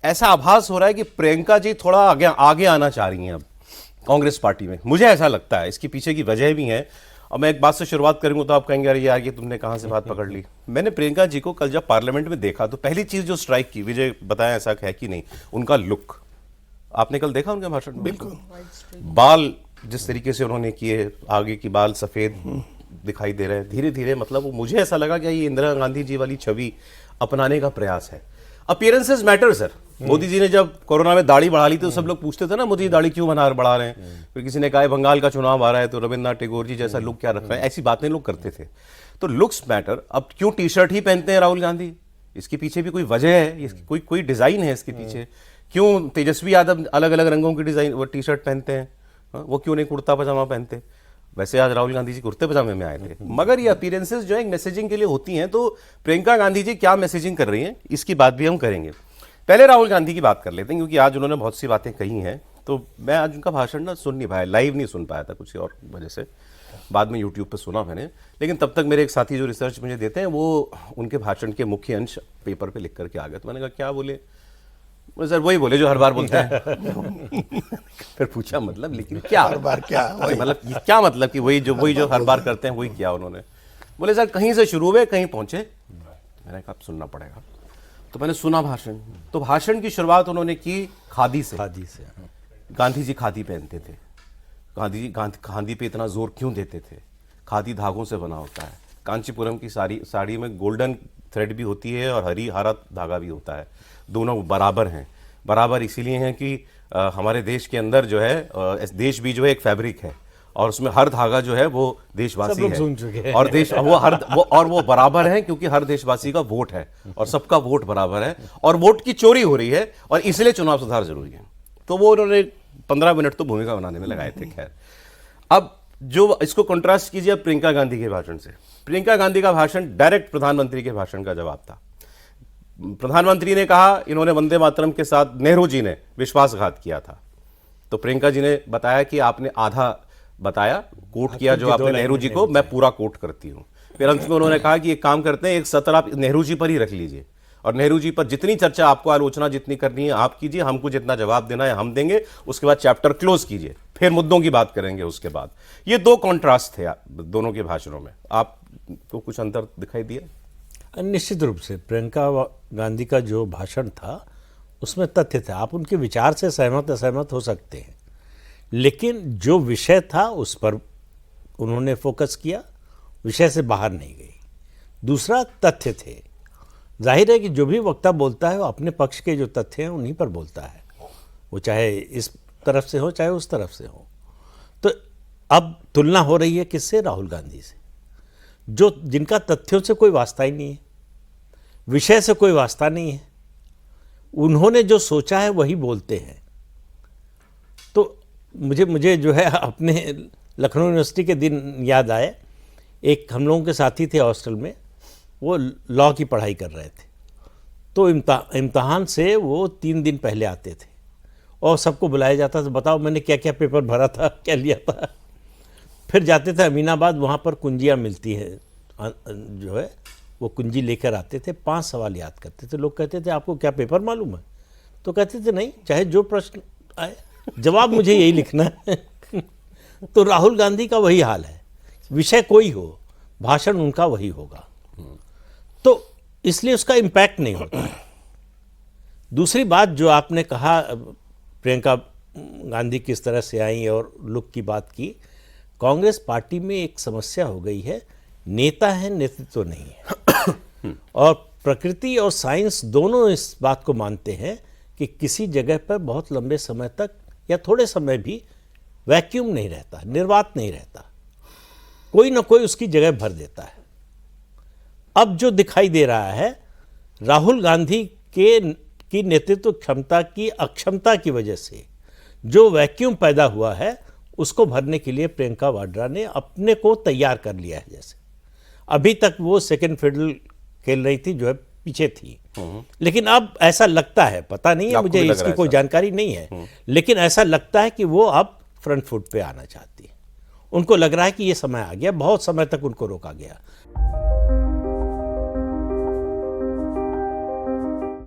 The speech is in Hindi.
ऐसा आभास हो रहा है कि प्रियंका जी थोड़ा आगे आना चाह रही हैं अब कांग्रेस पार्टी में, मुझे ऐसा लगता है। इसके पीछे की वजह भी है, और मैं एक बात से शुरुआत करूंगा तो आप कहेंगे अरे यार ये तुमने कहां से बात पकड़ ली। मैंने प्रियंका जी को कल जब पार्लियामेंट में देखा तो पहली चीज जो स्ट्राइक की, विजय बताया ऐसा है कि नहीं, उनका लुक। आपने कल देखा उनका भाषण? बिल्कुल। बाल जिस तरीके से उन्होंने किए, आगे की बाल सफेद दिखाई दे रहे हैं धीरे धीरे, मतलब वो मुझे ऐसा लगा कि ये इंदिरा गांधी जी वाली छवि अपनाने का प्रयास है। Appearances matter sir. Modi ji ने जब कोरोना में दाढ़ी बढ़ा ली तो सब लोग पूछते थे ना, मोदी दाढ़ी क्यों बढ़ा रहे हैं। फिर किसी ने कहा बंगाल का चुनाव आ रहा है तो रविन्द्रनाथ टैगोर जी जैसा लुक क्या रख रहे हैं, ऐसी बातें लोग करते थे। तो लुक्स मैटर। अब क्यों टी शर्ट ही पहनते हैं राहुल गांधी? इसके पीछे भी कोई वजह है, कोई डिजाइन है इसके पीछे। क्यों तेजस्वी यादव अलग अलग रंगों की डिजाइन वो टी शर्ट पहनते हैं, वो क्यों नहीं कुर्ता पजामा पहनते? वैसे आज राहुल गांधी जी कुर्ते पजामे में आए थे, मगर ये अपीयरेंसेस जो है मैसेजिंग के लिए होती हैं। तो प्रियंका गांधी जी क्या मैसेजिंग कर रही हैं, इसकी बात भी हम करेंगे। पहले राहुल गांधी की बात कर लेते हैं, क्योंकि आज उन्होंने बहुत सी बातें कही हैं। तो मैं आज उनका भाषण ना सुन नहीं पाया, लाइव नहीं सुन पाया था कुछ और वजह से, बाद में यूट्यूब पर सुना मैंने। लेकिन तब तक मेरे एक साथी जो रिसर्च मुझे देते हैं वो उनके भाषण के मुख्य अंश पेपर पर लिख करके आ गए। तो मैंने कहा क्या बोले? सर वही बोले जो हर बार बोलते हैं। फिर पूछा मतलब लेकिन क्या हर बार क्या, मतलब क्या मतलब कि वही जो हर बार करते हैं वही किया उन्होंने? बोले सर कहीं से शुरू हुए कहीं पहुंचे। मैंने कहा सुनना पड़ेगा। तो मैंने सुना भाषण। तो भाषण की शुरुआत उन्होंने की खादी से। गांधी जी खादी पहनते थे, खादी पे इतना जोर क्यों देते थे? खादी धागों से बना होता है, कांचीपुरम की साड़ी में गोल्डन थ्रेड भी होती है और हरा धागा भी होता है, दोनों बराबर हैं। बराबर इसीलिए हैं कि हमारे देश के अंदर जो है देश भी जो है एक फैब्रिक है, और उसमें हर धागा जो है वो देशवासी है, और देश वो बराबर है क्योंकि हर देशवासी का वोट है और सबका वोट बराबर है, और वोट की चोरी हो रही है और इसलिए चुनाव सुधार जरूरी है। तो वो उन्होंने 15 मिनट तो भूमिका बनाने में लगाए थे। खैर, अब जो इसको कंट्रास्ट कीजिए प्रियंका गांधी के भाषण से। प्रियंका गांधी का भाषण डायरेक्ट प्रधानमंत्री के भाषण का जवाब था। प्रधानमंत्री ने कहा इन्होंने वंदे मातरम के साथ नेहरू जी ने विश्वासघात किया था। तो प्रियंका जी ने बताया कि आपने आधा बताया, कोट किया जो आपने नेहरू जी को, मैं पूरा कोट करती हूं। फिर अंत में उन्होंने कहा कि एक काम करते हैं, एक सत्र आप नेहरू जी पर ही रख लीजिए, और नेहरू जी पर जितनी चर्चा आपको, आलोचना जितनी करनी है आप कीजिए, हमको जितना जवाब देना है हम देंगे, उसके बाद चैप्टर क्लोज कीजिए, फिर मुद्दों की बात करेंगे उसके बाद। ये दो कॉन्ट्रास्ट थे दोनों के भाषणों में। आपको कुछ अंतर दिखाई दिया? निश्चित रूप से प्रियंका गांधी का जो भाषण था उसमें तथ्य था। आप उनके विचार से सहमत असहमत हो सकते हैं, लेकिन जो विषय था उस पर उन्होंने फोकस किया, विषय से बाहर नहीं गई। दूसरा तथ्य थे। जाहिर है कि जो भी वक्ता बोलता है वो अपने पक्ष के जो तथ्य हैं उन्हीं पर बोलता है, वो चाहे इस तरफ से हो चाहे उस तरफ से हो। तो अब तुलना हो रही है किससे? राहुल गांधी से, जो जिनका तथ्यों से कोई वास्ता ही नहीं है, विषय से कोई वास्ता नहीं है, उन्होंने जो सोचा है वही बोलते हैं। तो मुझे जो है अपने लखनऊ यूनिवर्सिटी के दिन याद आए। एक हम लोगों के साथी थे हॉस्टल में, वो लॉ की पढ़ाई कर रहे थे। तो इम्तहान से वो 3 दिन पहले आते थे और सबको बुलाया जाता था, बताओ मैंने क्या क्या पेपर भरा था, क्या लिया था। फिर जाते थे अमीनाबाद, वहाँ पर कुंजियाँ मिलती हैं जो है, वो कुंजी लेकर आते थे, 5 सवाल याद करते थे। लोग कहते थे आपको क्या पेपर मालूम है? तो कहते थे नहीं, चाहे जो प्रश्न आए जवाब मुझे यही लिखना है। तो राहुल गांधी का वही हाल है, विषय कोई हो, भाषण उनका वही होगा, तो इसलिए उसका इम्पैक्ट नहीं होता है। दूसरी बात जो आपने कहा, प्रियंका गांधी किस तरह से आई और लुक की बात की, कांग्रेस पार्टी में एक समस्या हो गई है, नेता है नेतृत्व नहीं है। और प्रकृति और साइंस दोनों इस बात को मानते हैं कि किसी जगह पर बहुत लंबे समय तक या थोड़े समय भी वैक्यूम नहीं रहता, निर्वात नहीं रहता, कोई ना कोई उसकी जगह भर देता है। अब जो दिखाई दे रहा है, राहुल गांधी की नेतृत्व क्षमता की अक्षमता की वजह से जो वैक्यूम पैदा हुआ है, उसको भरने के लिए प्रियंका वाड्रा ने अपने को तैयार कर लिया है। जैसे अभी तक वो सेकंड फिडल खेल रही थी, जो है पीछे थी, लेकिन अब ऐसा लगता है, पता नहीं है मुझे इसकी कोई जानकारी नहीं है, लेकिन ऐसा लगता है कि वो अब फ्रंट फुट पे आना चाहती है। उनको लग रहा है कि ये समय आ गया, बहुत समय तक उनको रोका गया।